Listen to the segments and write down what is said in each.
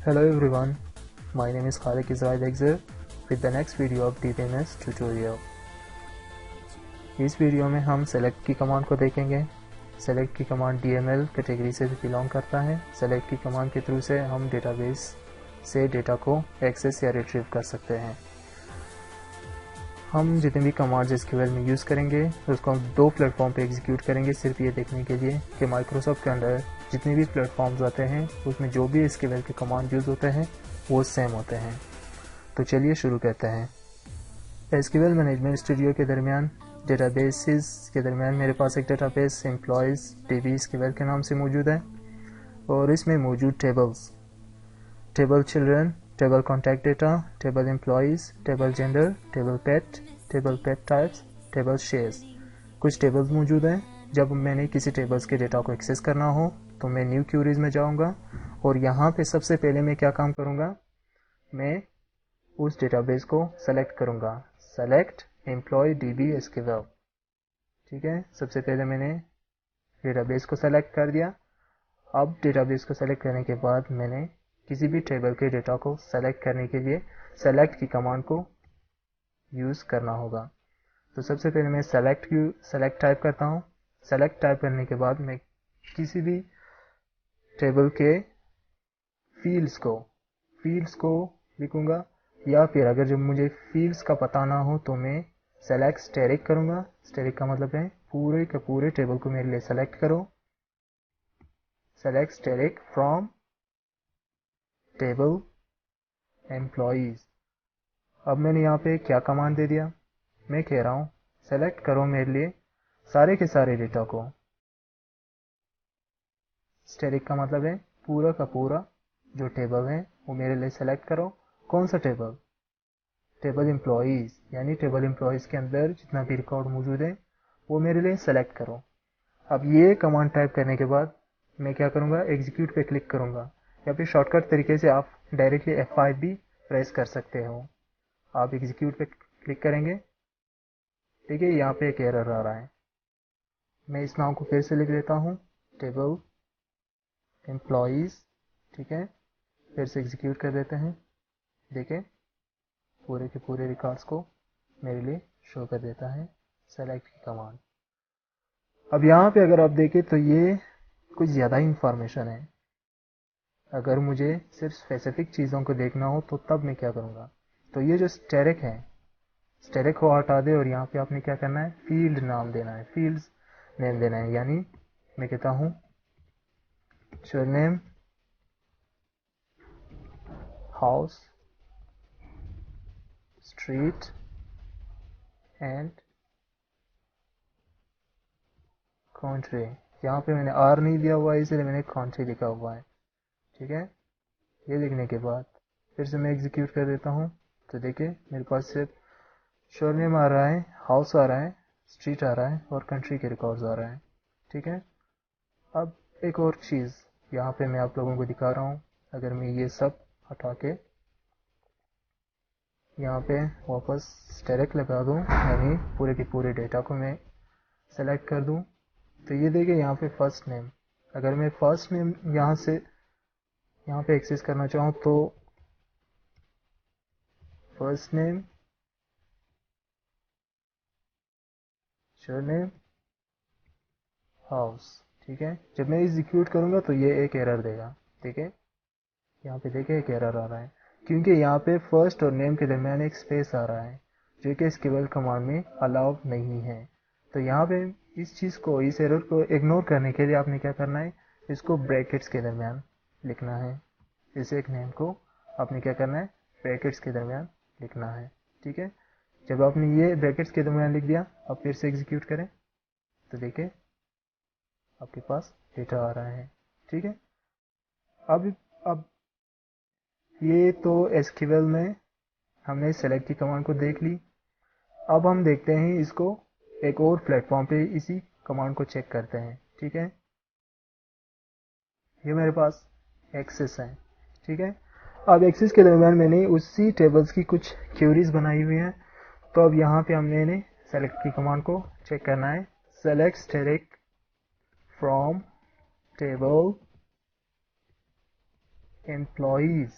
Hello everyone, my name is Khalid Israel Exer with the next video of DBMS tutorial. इस video में हम select की command को देखेंगे। select की कमांड DML कैटेगरी से भी बिलोंग करता है। select की कमांड के थ्रू से हम डेटाबेस से डेटा को एक्सेस या रिट्रीव कर सकते हैं। हम जितने भी कमांड्स SQL में यूज़ करेंगे उसको हम दो प्लेटफॉर्म पे एग्जीक्यूट करेंगे, सिर्फ ये देखने के लिए कि माइक्रोसॉफ्ट के अंदर जितने भी प्लेटफॉर्म्स आते हैं उसमें जो भी SQL के कमांड यूज़ होते हैं वो सेम होते हैं। तो चलिए शुरू करते हैं। SQL मैनेजमेंट स्टूडियो के दरमियान डेटाबेसेस के दरमियान मेरे पास एक डेटाबेस एम्प्लॉयज़ DB SQL के नाम से मौजूद है और इसमें मौजूद tables, table children, table contact data, table employees, table gender, table pet types, table shares, कुछ टेबल्स मौजूद हैं। जब मैंने किसी टेबल्स के डेटा को एक्सेस करना हो तो मैं न्यू क्यूरीज में जाऊंगा और यहाँ पे सबसे पहले मैं क्या काम करूँगा, मैं उस डेटाबेस को सेलेक्ट करूँगा। Select employ DB SQL। ठीक है, सबसे पहले मैंने डेटाबेस को सेलेक्ट कर दिया। अब डेटाबेस को सेलेक्ट करने के बाद मैंने किसी भी टेबल के डेटा को सेलेक्ट करने के लिए सेलेक्ट की कमांड को यूज़ करना होगा। तो सबसे पहले मैं सेलेक्ट टाइप करता हूँ। सेलेक्ट टाइप करने के बाद मैं किसी भी टेबल के फील्ड्स को लिखूंगा, या फिर अगर जब मुझे फील्ड्स का पता ना हो तो मैं सेलेक्ट स्टेरिक करूंगा। स्टेरिक का मतलब है पूरे के पूरे टेबल को मेरे लिए सेलेक्ट करो। Select steric from table employees. अब मैंने यहाँ पे क्या कमांड दे दिया, मैं कह रहा हूँ सेलेक्ट करो मेरे लिए सारे के सारे डेटा को। स्टेरिक का मतलब है पूरा का पूरा जो टेबल है वो मेरे लिए सेलेक्ट करो। कौन सा टेबल? टेबल एम्प्लॉयज़, यानी टेबल एम्प्लॉयज़ के अंदर जितना भी रिकॉर्ड मौजूद है वो मेरे लिए सेलेक्ट करो। अब ये कमांड टाइप करने के बाद मैं क्या करूँगा, एग्जीक्यूट पे क्लिक करूँगा, या फिर शॉर्टकट तरीके से आप डायरेक्टली F5 भी प्रेस कर सकते हो। आप एग्जीक्यूट पे क्लिक करेंगे, देखिए यहाँ पे एक एरर आ रहा है। मैं इस नाम को फिर से लिख देता हूँ, टेबल एम्प्लॉयज़। ठीक है, फिर से एग्जीक्यूट कर देते हैं। देखें पूरे के पूरे रिकॉर्ड्स को मेरे लिए शो कर देता है सेलेक्ट की कमांड। अब यहाँ पे अगर आप देखें तो ये कुछ ज़्यादा इंफॉर्मेशन है। अगर मुझे सिर्फ स्पेसिफिक चीज़ों को देखना हो तो तब मैं क्या करूँगा, तो ये जो स्टेरिक है, स्टेरिक को हटा दे और यहाँ पे आपने क्या करना है, फील्ड नाम देना है, फील्ड्स नेम देना है। यानी मैं कहता हूँ surname, house, street and country. यहाँ पे मैंने R नहीं दिया हुआ है इसलिए मैंने कंट्री लिखा हुआ है। ठीक है, ये लिखने के बाद फिर से मैं एग्जीक्यूट कर देता हूँ तो देखिए मेरे पास सिर्फ सरनेम आ रहा है, हाउस आ रहा है, स्ट्रीट आ रहा है और कंट्री के रिकॉर्ड्स आ रहा है। ठीक है, अब एक और चीज़ यहाँ पे मैं आप लोगों को दिखा रहा हूँ। अगर मैं ये सब हटा के यहाँ पे वापस स्टेरिक लगा दूँ, यानी पूरे के पूरे डेटा को मैं सेलेक्ट कर दूँ, तो ये देखिए यहाँ पे फर्स्ट नेम। अगर मैं फर्स्ट नेम यहाँ पे एक्सेस करना चाहूँ तो फर्स्ट नेम, सरनेम, हाउस। ठीक है, जब मैं एग्जीक्यूट करूँगा तो ये एक एरर देगा। ठीक है, यहाँ पे देखिए एक एरर आ रहा है क्योंकि यहाँ पे फर्स्ट और नेम के दरमियान एक स्पेस आ रहा है जो कि SQL कमांड में अलाउ नहीं है। तो यहाँ पे इस चीज़ को, इस एरर को इग्नोर करने के लिए आपने क्या करना है, इसको ब्रैकेट्स के दरमियान लिखना है। इस एक नेम को आपने क्या करना है, ब्रैकेट्स के दरमियान लिखना है। ठीक है, जब आपने ये ब्रैकेट्स के दरमियान लिख दिया, अब फिर से एग्जीक्यूट करें तो देखिए आपके पास डेटा आ रहा है। ठीक है, अब ये तो SQL में हमने सेलेक्ट की कमांड को देख ली। अब हम देखते हैं इसको एक और प्लेटफॉर्म पे इसी कमांड को चेक करते हैं। ठीक है, ये मेरे पास एक्सेस है। ठीक है, अब एक्सेस के दरमियान मैंने उसी टेबल्स की कुछ क्यूरीज बनाई हुई हैं। तो अब यहाँ पे हमने सेलेक्ट की कमांड को चेक करना है। Select steric from table employees,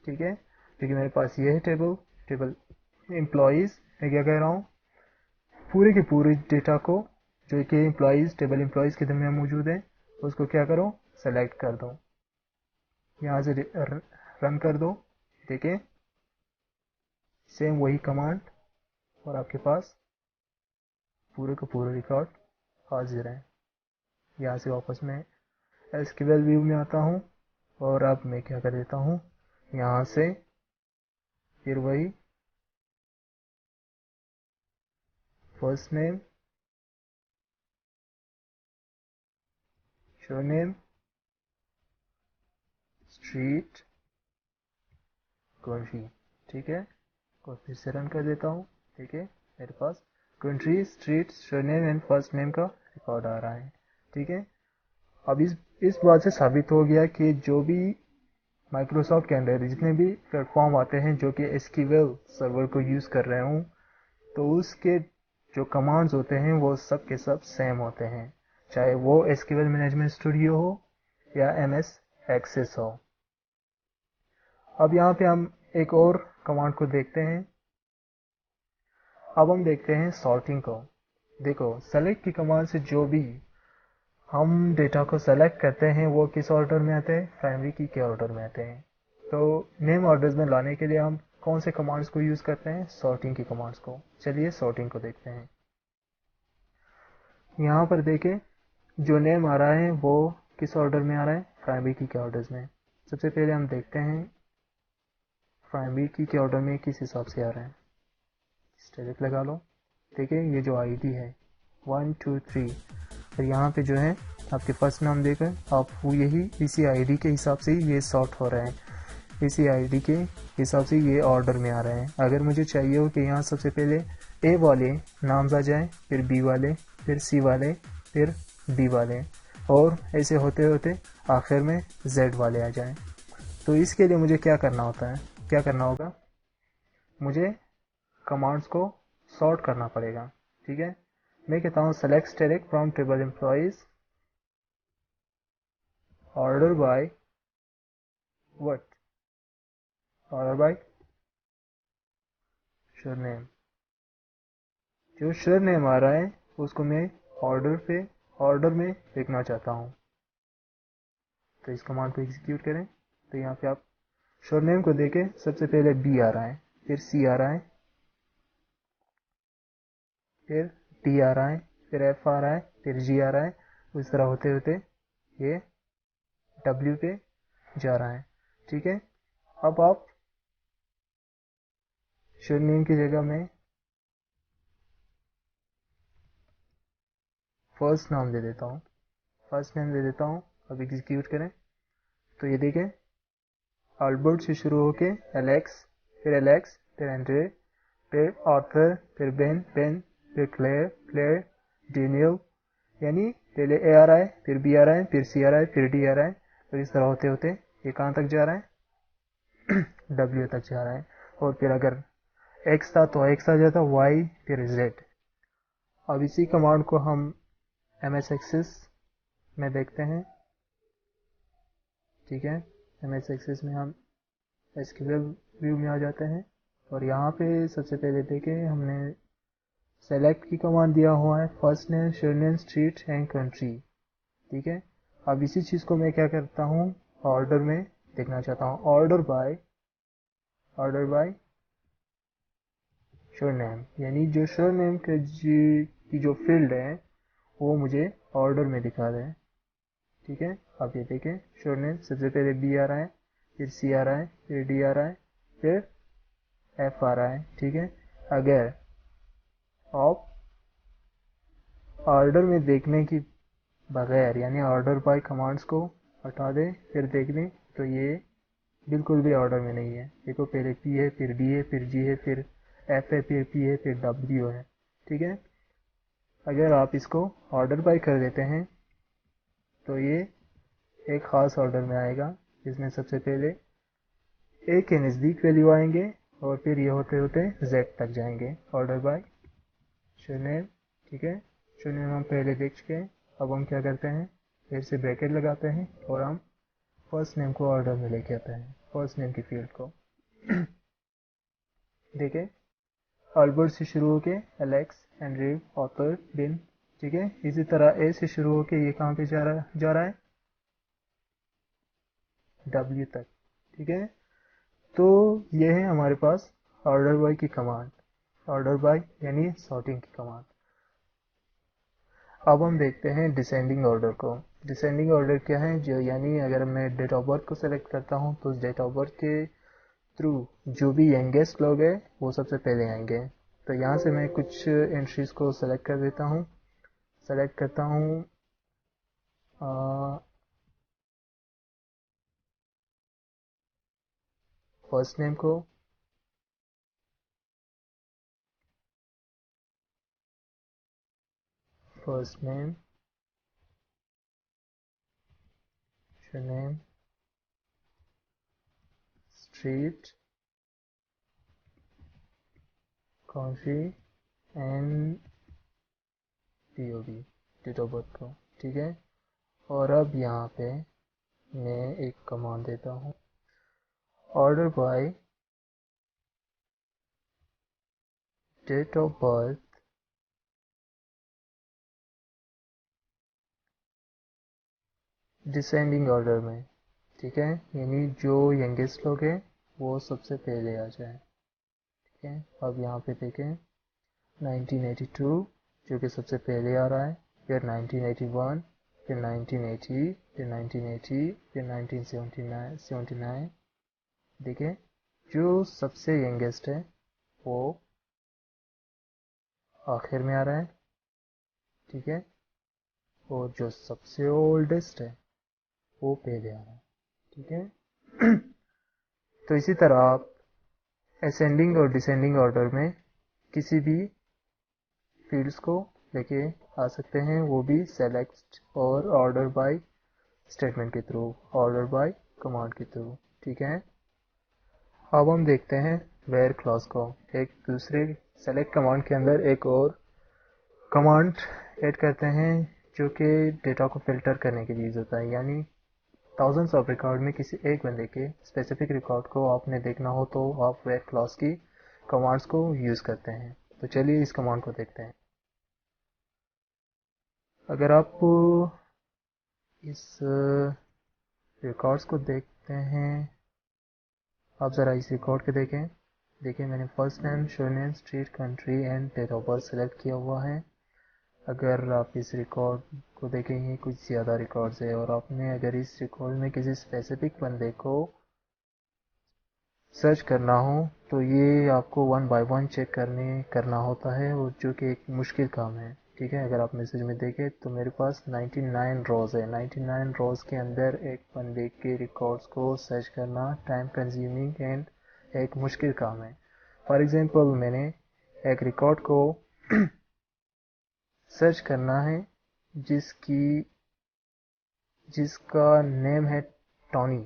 ठीक है, क्योंकि मेरे पास ये है टेबल एम्प्लॉयज़। मैं क्या कह रहा हूँ, पूरे के पूरे डेटा को जो कि एम्प्लॉयज़ टेबल एम्प्लॉयज़ के दरमियान मौजूद है उसको क्या करो, सेलेक्ट कर दो, यहाँ से रन कर दो। देखें सेम वही कमांड और आपके पास पूरे का पूरा रिकॉर्ड हाजिर है। यहाँ से वापस मैं एसक्यूएल व्यू में आता हूँ और अब मैं क्या कर देता हूँ, यहाँ से फिर वही first name, surname, street, country, ठीक है, और फिर से रन कर देता हूँ। ठीक है, मेरे पास country, street, surname and first name का रिकॉर्ड आ रहा है। ठीक है, अब इस बात से साबित हो गया कि जो भी माइक्रोसॉफ्ट के अंदर जितने भी प्लेटफॉर्म आते हैं जो कि एसक्यूएल सर्वर को यूज़ कर रहे हूँ, तो उसके जो कमांड्स होते हैं वो सब के सब सेम होते हैं, चाहे वो एसक्यूएल मैनेजमेंट स्टूडियो हो या एमएस एक्सेस हो। अब यहाँ पे हम एक और कमांड को देखते हैं। अब हम देखते हैं सॉर्टिंग को। देखो सेलेक्ट की कमांड से जो भी हम डेटा को सेलेक्ट करते हैं वो किस ऑर्डर में आते हैं, प्राइमरी की के ऑर्डर में आते हैं। तो नेम ऑर्डर्स में लाने के लिए हम कौन से कमांड्स को यूज करते हैं, सॉर्टिंग की कमांड्स को। चलिए सॉर्टिंग को देखते हैं। यहाँ पर देखें जो नेम आ रहा है वो किस ऑर्डर में आ रहा है, प्राइमरी की के ऑर्डर्स में। सबसे पहले हम देखते हैं प्राइमरी की के ऑर्डर में किस हिसाब से आ रहा है। स्टेरिक लगा लो। देखिए ये जो आईडी है 1 2 3 और यहाँ पे जो है आपके फर्स्ट नाम देकर आप यही इसी आईडी के हिसाब से ये सॉर्ट हो रहे हैं, इसी आईडी के हिसाब से ये ऑर्डर में आ रहे हैं। अगर मुझे चाहिए हो कि यहाँ सबसे पहले ए वाले नाम्स आ जाए, फिर बी वाले, फिर सी वाले, फिर डी वाले, और ऐसे होते होते आखिर में जेड वाले आ जाएं, तो इसके लिए मुझे क्या करना होता है, क्या करना होगा, मुझे कमांड्स को सॉर्ट करना पड़ेगा। ठीक है, मैं कहता हूँ select steric from table employees order by what, order by surname. जो सरनेम आ रहा है उसको मैं ऑर्डर में लिखना चाहता हूँ। तो इस कमांड को एग्जीक्यूट करें तो यहाँ पे आप सरनेम को देखें, सबसे पहले बी आ रहा है, फिर सी आ रहा है, फिर डी आ रहा है, फिर एफ आ रहा है, फिर जी आ रहा है। उस तरह होते होते ये डब्ल्यू पे जा रहा है। ठीक है, अब आप सरनेम की जगह में फर्स्ट नाम दे देता हूँ, फर्स्ट नेम दे देता हूँ। अब एग्जीक्यूट करें तो ये देखें अल्बर्ट से शुरू होके एलेक्स, फिर एंड्रे, फिर आर्थर, फिर बेन, फिर क्लेयर, डेनियल, यानी पहले ए आ रहा है, फिर बी आ रहा है, फिर सी आ रहा है, फिर डी आ रहा है। तो इस तरह होते होते ये कहाँ तक जा रहा है डब्ल्यू तक जा रहा है। और फिर अगर एक्स था तो एक्स आ जाता, वाई, फिर जेड। अब इसी कमांड को हम एमएस एक्सेस में देखते हैं। ठीक है, एमएस एक्सेस में हम एसक्यूएल व्यू में आ जाते हैं और यहाँ पे सबसे पहले देखें हमने सेलेक्ट की कमांड दिया हुआ है, first name, surname, street and country. ठीक है, अब इसी चीज़ को मैं क्या करता हूँ, ऑर्डर में देखना चाहता हूँ, ऑर्डर बाय सरनेम, यानी जो सरनेम की जो फील्ड है वो मुझे ऑर्डर में दिखा रहे हैं। ठीक है, अब ये देखें सरनेम सबसे पहले बी आ रहा है, फिर सी आ रहा है, फिर डी आ रहा है, फिर एफ आ रहा है। ठीक है, अगर आप ऑर्डर में देखने की बगैर यानी ऑर्डर बाय कमांड्स को हटा दें फिर देख लें तो ये बिल्कुल भी ऑर्डर में नहीं है। देखो पहले पी है, फिर डी है, फिर जी है, फिर एफ है, फिर पी है, फिर डब्ल्यू है। ठीक है, अगर आप इसको ऑर्डर बाय कर देते हैं तो ये एक खास ऑर्डर में आएगा जिसमें सबसे पहले ए के नज़दीक वैल्यू आएंगे और फिर ये होते होते जेड तक जाएंगे, ऑर्डर बाय सरनेम। ठीक है, सरनेम हम पहले देख चुके हैं। अब हम क्या करते हैं, फिर से ब्रैकेट लगाते हैं और हम फर्स्ट नेम को ऑर्डर में लेके आता है, फर्स्ट नेम की फील्ड को। देखिए अल्बर्ट से शुरू होके एलेक्स, एंड्रयू, ऑथर, बिन, ठीक है। इसी तरह ए से शुरू होके ये कहाँ पे जा रहा है डब्ल्यू तक, ठीक है। तो ये है हमारे पास ऑर्डर बाय की कमांड, ऑर्डर बाय यानी सॉर्टिंग की कमांड। अब हम देखते हैं डिसेंडिंग ऑर्डर को। डिसेंडिंग ऑर्डर क्या है, जो यानी अगर मैं डेट ऑफ बर्थ को सेलेक्ट करता हूँ तो उस डेट ऑफ बर्थ के थ्रू जो भी यंगेस्ट लोग हैं वो सबसे पहले आएंगे। तो यहाँ से मैं कुछ एंट्रीज को सेलेक्ट कर देता हूँ। सेलेक्ट करता हूँ फर्स्ट नेम को, first name, name, street, country and POB, date of birth को, ठीक है। और अब यहाँ पे मैं एक कमांड देता हूँ, order by date of birth descending order में, ठीक है। यानी जो यंगेस्ट लोग हैं वो सबसे पहले आ जाए, ठीक है। अब यहाँ पे देखें 1982 जो कि सबसे पहले आ रहा है, फिर 1981, फिर 1980, फिर 1980, फिर 1979। देखें जो सबसे यंगेस्ट है वो आखिर में आ रहा है, ठीक है। और जो सबसे ओल्डेस्ट है वो पहले आ रहा है, ठीक है। तो इसी तरह आप असेंडिंग और डिसेंडिंग ऑर्डर में किसी भी फील्ड्स को लेके आ सकते हैं, वो भी सेलेक्ट और ऑर्डर बाय स्टेटमेंट के थ्रू, ऑर्डर बाय कमांड के थ्रू, ठीक है। अब हम देखते हैं वेयर क्लॉज को। एक दूसरे सेलेक्ट कमांड के अंदर एक और कमांड ऐड करते हैं जो कि डेटा को फिल्टर करने के लिए यूज होता है। यानी थाउजेंड्स ऑफ रिकॉर्ड में किसी एक बंदे के स्पेसिफिक रिकॉर्ड को आपने देखना हो तो आप वेयर क्लॉज की कमांड्स को यूज करते हैं। तो चलिए इस कमांड को देखते हैं। अगर आप इस रिकॉर्ड्स को देखते हैं, आप ज़रा इस रिकॉर्ड के देखें। देखिए मैंने first name, surname, street, country and date of birth select किया हुआ है। अगर आप इस रिकॉर्ड को देखेंगे कुछ ज़्यादा रिकॉर्ड्स है, और आपने अगर इस रिकॉर्ड में किसी स्पेसिफिक बंदे को सर्च करना हो तो ये आपको वन बाय वन चेक करना होता है, और जो कि एक मुश्किल काम है, ठीक है। अगर आप मैसेज में देखें तो मेरे पास 99 रोज है। 99 रोज के अंदर एक बंदे के रिकॉर्ड्स को सर्च करना टाइम कंज्यूमिंग एंड एक मुश्किल काम है। फॉर एग्जांपल मैंने एक रिकॉर्ड को सर्च करना है जिसका नेम है टॉनी,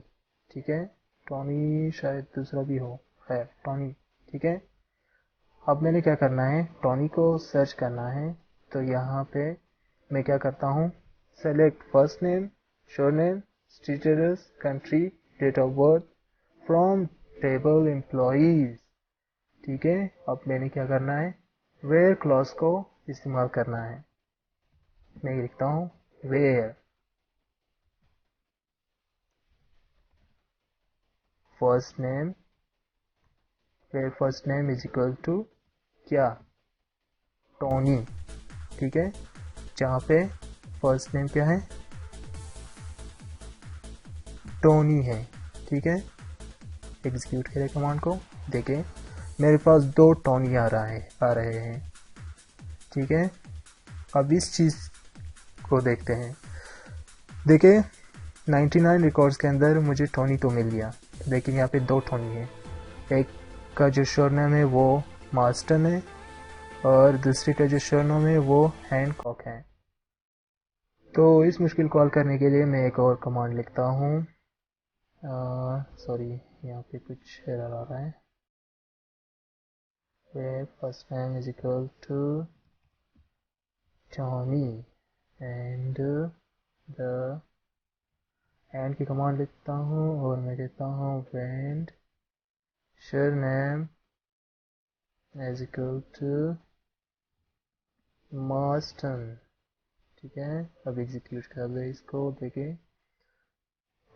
ठीक है। टॉनी शायद दूसरा भी हो, खैर टॉनी, ठीक है। अब मैंने क्या करना है, टॉनी को सर्च करना है। तो यहाँ पे मैं क्या करता हूँ, select first name, surname, street address, country, date of birth from table employees, ठीक है। अब मैंने क्या करना है, वेयर क्लॉज को इस्तेमाल करना है। मैं लिखता हूँ where first name, where first name is equal to क्या, टोनी, ठीक है। जहाँ पे फर्स्ट नेम क्या है, टोनी है, ठीक है। एग्जीक्यूट करें कमांड को। देखें मेरे पास दो टोनी आ रहे हैं, ठीक है। अब इस चीज़ को देखते हैं। देखिए 99 रिकॉर्ड्स के अंदर मुझे टोनी तो मिल गया, लेकिन यहाँ पे दो टोनी है। एक का जो सरनेम है वो मार्स्टन है, और दूसरे का जो सरनेम है वो हैंडकॉक है। तो इस मुश्किल को हल करने के लिए मैं एक और कमांड लिखता हूँ। सॉरी यहाँ पे कुछ एरर आ रहा है। where first name is equal to Tommy and the and की कमांड लिखता हूँ और मैं कहता हूँ and surname as equal to Maston. ठीक है, अब एग्जीक्यूट कर दे इसको। देखिए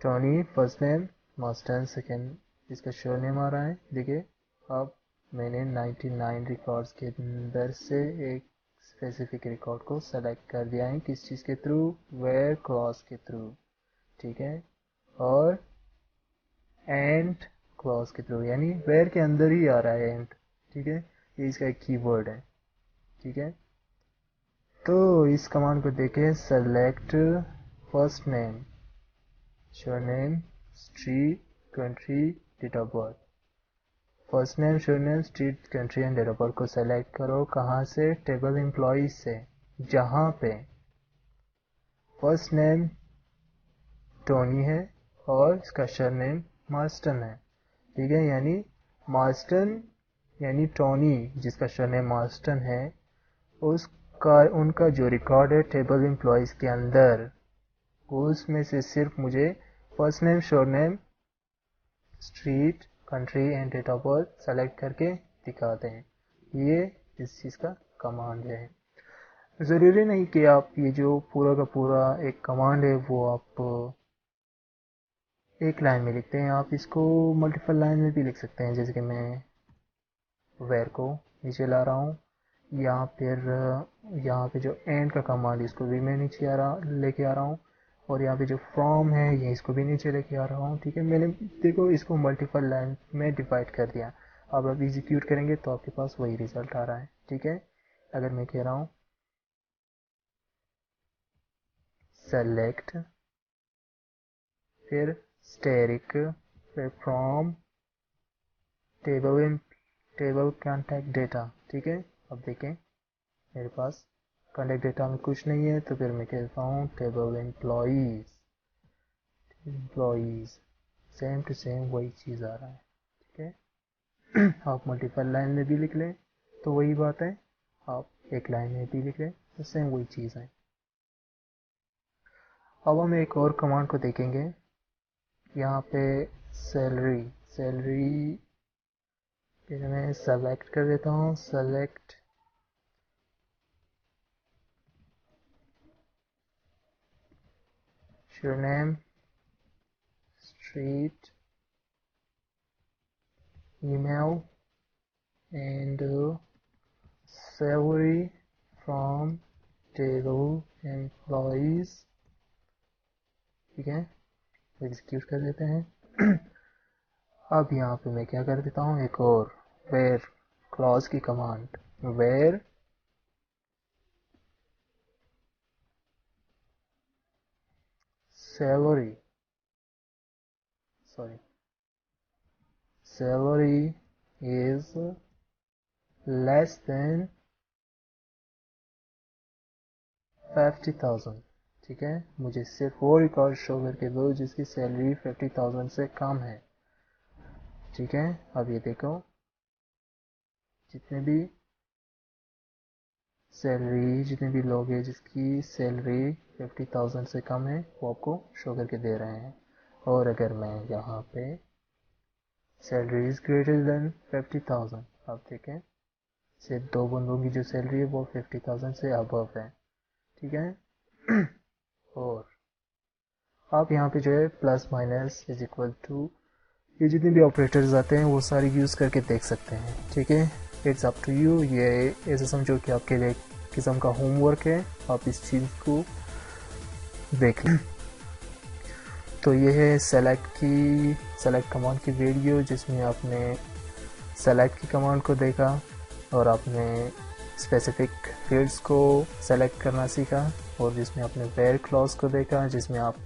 Tony first name, Maston second इसका शो नेम आ रहा है। देखिए अब मैंने 99 रिकॉर्ड्स के अंदर से एक स्पेसिफिक रिकॉर्ड को सेलेक्ट कर दिया है। किस चीज़ के थ्रू? वेयर क्लॉज के थ्रू। ठीक है, और एंड क्लॉज के थ्रू, यानी वेयर के अंदर ही आ रहा है एंड। ठीक है, ये इसका एक कीवर्ड है। ठीक है, तो इस कमांड को देखें, select first name, surname, street, country, date of birth. First name, surname, street, country and date of birth को सेलेक्ट करो। कहाँ से? टेबल एम्प्लॉइज से, जहाँ पे फर्स्ट नेम टोनी है और इसका सरनेम मार्स्टन है। ठीक है, यानी मार्स्टन यानी टोनी जिसका सरनेम मार्स्टन है, उसका उनका जो रिकॉर्ड है टेबल एम्प्लॉइज के अंदर, उसमें से सिर्फ मुझे first name, surname, street, country and date of birth select करके दिखाते हैं। ये इस चीज़ का कमांड है। ज़रूरी नहीं कि आप ये जो पूरा का पूरा एक कमांड है वो आप एक लाइन में लिखते हैं, आप इसको मल्टीपल लाइन में भी लिख सकते हैं। जैसे कि मैं वेयर को नीचे ला रहा हूँ, या फिर यहाँ पे जो एंड का कमांड इसको भी मैं नीचे लेके आ रहा हूँ, और यहाँ पे जो फ्रॉम है ये इसको भी नीचे लेके आ रहा हूँ। ठीक है, मैंने देखो इसको मल्टीपल लाइन में डिवाइड कर दिया। अब आप एग्जीक्यूट करेंगे तो आपके पास वही रिजल्ट आ रहा है। ठीक है, अगर मैं कह रहा हूँ सेलेक्ट, फिर स्टेरिक, फिर फ्रॉम टेबल कॉन्टैक्ट डेटा। ठीक है, अब देखें मेरे पास कॉन्टैक्ट डेटा में कुछ नहीं है, तो फिर मैं कहता हूँ table employees same to same वही चीज़ आ रहा है। ठीक है, आप मल्टीपल लाइन में भी लिख लें तो वही बात है, आप एक लाइन में भी लिख लें तो सेम वही चीज़ है। अब हम एक और कमांड को देखेंगे। यहाँ पे सैलरी फिर मैं सेलेक्ट कर देता हूँ, select surname, street, email and salary from table employees। ठीक है, एग्जीक्यूट कर देते हैं। अब यहाँ पे मैं क्या कर देता हूँ, एक और वेयर क्लॉज की command, where salary is less than 50,000। ठीक है, मुझे सिर्फ वो रिकॉर्ड शो करके दो जिसकी सैलरी 50,000 से कम है। ठीक है, अब ये देखो जितने भी लोग हैं जिसकी सैलरी 50,000 से कम है वो आपको शो करके दे रहे हैं। और अगर मैं यहाँ पे सैलरी इज ग्रेटर देन 50,000, आप देखें सिर्फ दो बंदों की जो सैलरी है वो 50,000 से अबव है। ठीक है, और आप यहाँ पे जो है plus minus is equal to, ये जितने भी ऑपरेटर्स आते हैं वो सारे यूज़ करके देख सकते हैं। ठीक है, इट्स अप टू यू। ये ऐसे समझो कि आपके लिए किस्म का होमवर्क है, आप इस चीज़ को देख लें। तो ये है सेलेक्ट कमांड की वीडियो, जिसमें आपने सेलेक्ट की कमांड को देखा और आपने स्पेसिफिक फील्ड्स को सेलेक्ट करना सीखा, और जिसमें आपने वेयर क्लॉज को देखा जिसमें आप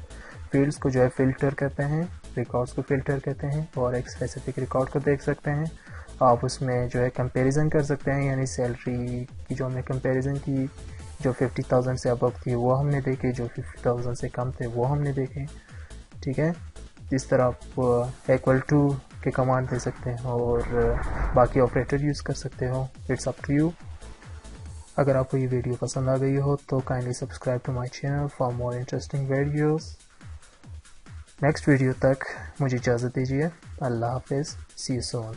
फील्ड्स को जो है फ़िल्टर करते हैं, रिकॉर्ड्स को फ़िल्टर करते हैं और एक स्पेसिफिक रिकॉर्ड को देख सकते हैं। आप उसमें जो है कंपैरिजन कर सकते हैं, यानी सैलरी की जो हमने कंपैरिजन की, जो 50,000 से अबव थी वो हमने देखे, जो 50,000 से कम थे वो हमने देखे। ठीक है, इस तरह आप इक्वल टू के कमांड दे सकते हैं और बाकी ऑपरेटर यूज़ कर सकते हो। It's up to you. अगर आपको ये वीडियो पसंद आ गई हो तो kindly subscribe to my channel for more interesting videos. Next video तक मुझे इजाज़त दीजिए। अल्लाह हाफिज़, सी यू सून।